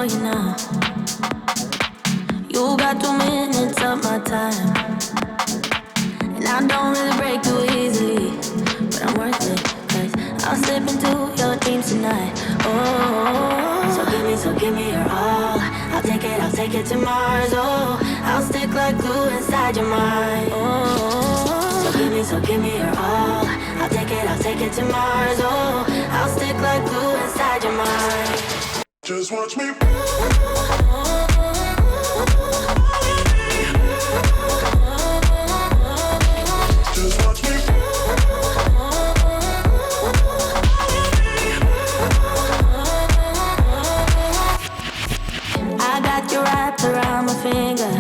for you now. You got 2 minutes of my time, and I don't really break too easily, but I'm worth it, 'cause I'll slip into your dreams tonight. Oh, so give me your all. I'll take it to Mars. Oh, I'll stick like glue inside your mind. Oh, so give me your all. I'll take it to Mars. Oh, I'll stick like glue inside your mind. Just watch me. Just watch me. I got you wrapped around my finger,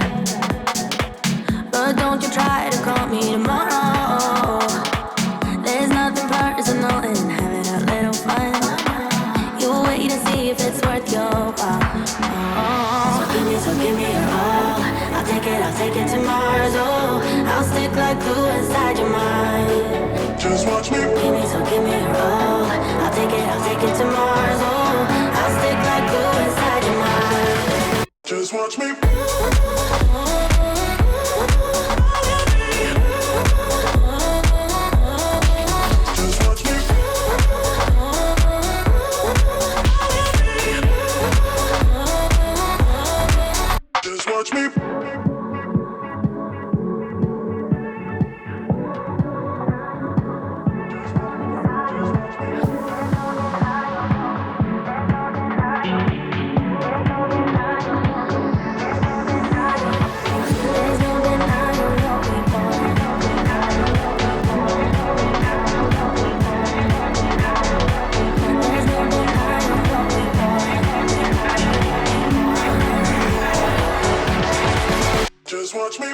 but don't you try to call me tomorrow. There's nothing personal in having a little fun. You wait to see if it's worth your while. Oh. So give me your all. I'll take it to Mars. Oh, I'll stick like glue inside your mind. Just watch me. Give me your all. I'll take it to Mars. Oh, I'll stick like glue inside your mind. Just watch me. Just watch me. Just watch me. Just watch me.